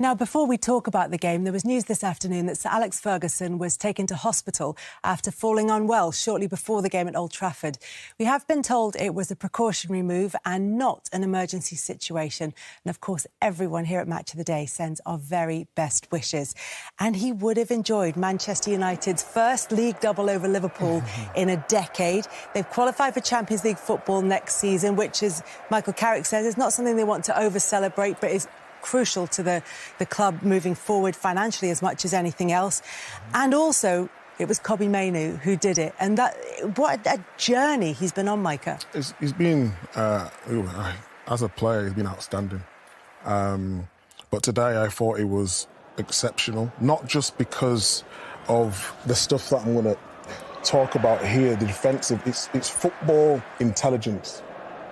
Now, before we talk about the game, there was news this afternoon that Sir Alex Ferguson was taken to hospital after falling unwell shortly before the game at Old Trafford. We have been told it was a precautionary move and not an emergency situation. And, of course, everyone here at Match of the Day sends our very best wishes. And he would have enjoyed Manchester United's first league double over Liverpool in a decade. They've qualified for Champions League football next season, which, as Michael Carrick says, is not something they want to over-celebrate, but is crucial to the club moving forward financially as much as anything else. And also, it was Kobbie Mainoo who did it. And that, what a journey he's been on, Micah. He's been, as a player, he's been outstanding. But today I thought he was exceptional, not just because of the stuff that I'm going to talk about here, the defensive, it's football intelligence,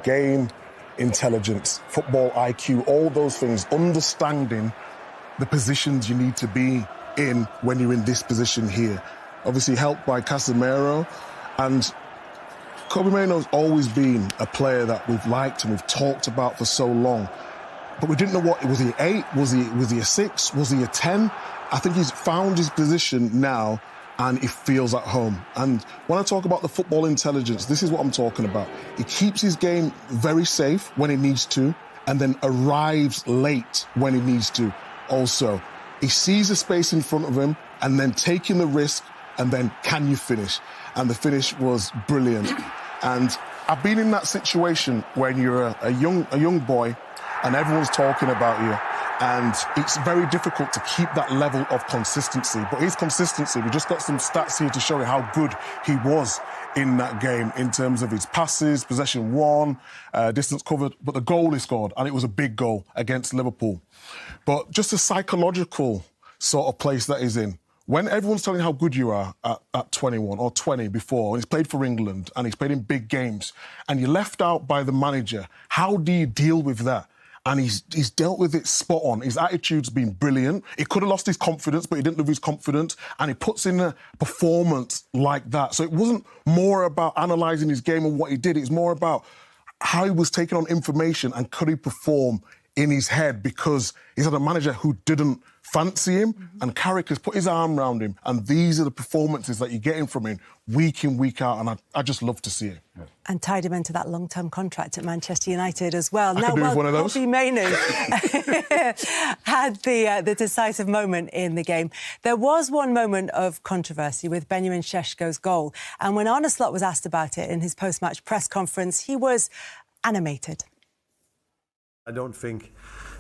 game intelligence, football IQ, all those things, understanding the positions you need to be in when you're in this position here. Obviously helped by Casemiro, and Kobbie Mainoo's always been a player that we've liked and we've talked about for so long. But we didn't know what, was he 8? Was he a 6? Was he a 10? I think he's found his position now and he feels at home. And when I talk about the football intelligence, this is what I'm talking about. He keeps his game very safe when he needs to, and then arrives late when he needs to also. He sees the space in front of him and then taking the risk, and then can you finish? And the finish was brilliant. And I've been in that situation when you're a young boy and everyone's talking about you, and it's very difficult to keep that level of consistency. But his consistency, we just got some stats here to show you how good he was in that game in terms of his passes, possession won, distance covered, but the goal he scored, and it was a big goal against Liverpool. But just a psychological sort of place that he's in. When everyone's telling you how good you are at 21 or 20 before, and he's played for England and he's played in big games, and you're left out by the manager, how do you deal with that? And he's dealt with it spot on. His attitude's been brilliant. He could have lost his confidence, but he didn't lose his confidence. And he puts in a performance like that. So it wasn't more about analysing his game and what he did. It's more about how he was taking on information and could he perform in his head, because he's had a manager who didn't fancy him, and Carrick has put his arm around him, and these are the performances that you're getting from him week in, week out, and I just love to see it. Yeah. And tied him into that long-term contract at Manchester United as well. I could do with one of those. Kobbie Mainoo had the decisive moment in the game. There was one moment of controversy with Benjamin Šeško's goal, and when Arne Slot was asked about it in his post-match press conference, he was animated. I don't think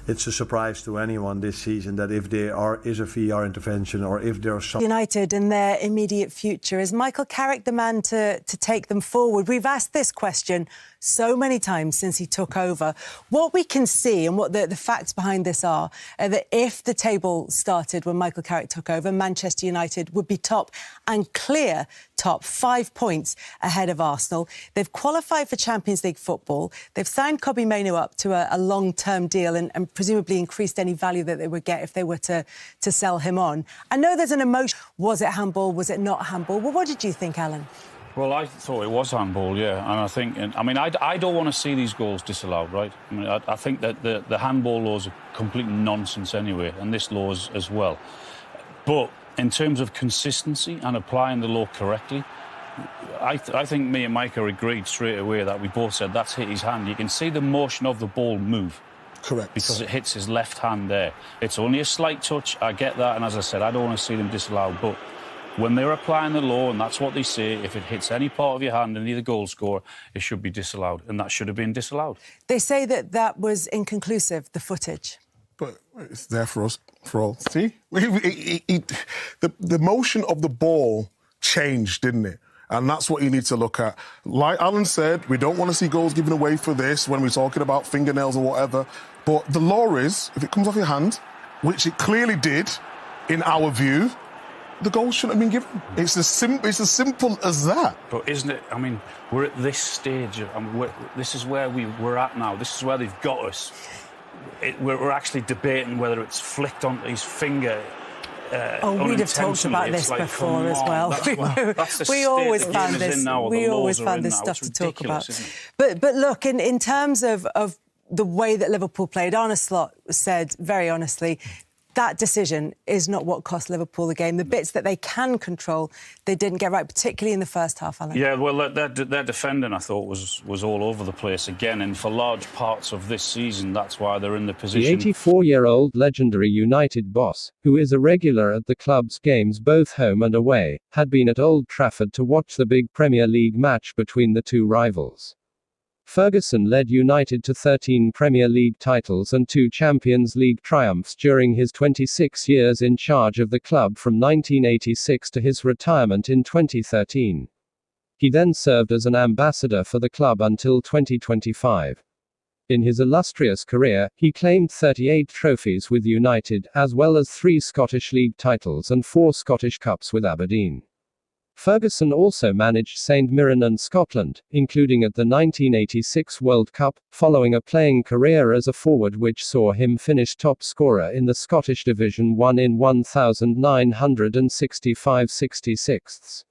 it's a surprise to anyone this season that if there is a VAR intervention or if there's some... United and their immediate future. Is Michael Carrick the man to take them forward? We've asked this question so many times since he took over. What we can see and what the facts behind this are that if the table started when Michael Carrick took over, Manchester United would be top and clear top, 5 points ahead of Arsenal. They've qualified for Champions League football. They've signed Kobbie Mainoo up to a long-term deal and presumably increased any value that they would get if they were to sell him on. I know there's an emotion. Was it handball? Was it not handball? Well, what did you think, Alan? Well, I thought it was handball, yeah. And I think, I don't want to see these goals disallowed, right? I mean, I think that the handball laws are complete nonsense anyway, and this law is as well. But in terms of consistency and applying the law correctly, I think me and Micah agreed straight away that we both said that's hit his hand. You can see the motion of the ball move. Correct. Because it hits his left hand there. It's only a slight touch, I get that, and as I said, I don't want to see them disallowed, but when they're applying the law, and that's what they say, if it hits any part of your hand and you're the goal scorer, it should be disallowed, and that should have been disallowed. They say that was inconclusive, the footage. But it's there for us, for all. See? The motion of the ball changed, didn't it? And that's what you need to look at. Like Alan said, we don't want to see goals given away for this when we're talking about fingernails or whatever. But the law is, if it comes off your hand, which it clearly did, in our view, the goal shouldn't have been given. It's as simple as that. But isn't it? I mean, we're at this stage. This is where we're at now. This is where they've got us. We're actually debating whether it's flicked onto his finger. We'd have talked about this before as well. We always found this. We always found this stuff to talk about. But look, in terms of the way that Liverpool played, Arne Slot said very honestly, that decision is not what cost Liverpool the game. The bits that they can control, they didn't get right, particularly in the first half, Alan. Yeah, well, their defending, I thought, was all over the place again. And for large parts of this season, that's why they're in the position. The 84-year-old legendary United boss, who is a regular at the club's games both home and away, had been at Old Trafford to watch the big Premier League match between the two rivals. Ferguson led United to 13 Premier League titles and 2 Champions League triumphs during his 26 years in charge of the club from 1986 to his retirement in 2013. He then served as an ambassador for the club until 2025. In his illustrious career, he claimed 38 trophies with United, as well as 3 Scottish League titles and 4 Scottish Cups with Aberdeen. Ferguson also managed St Mirren and Scotland, including at the 1986 World Cup, following a playing career as a forward which saw him finish top scorer in the Scottish Division 1 in 1965-66.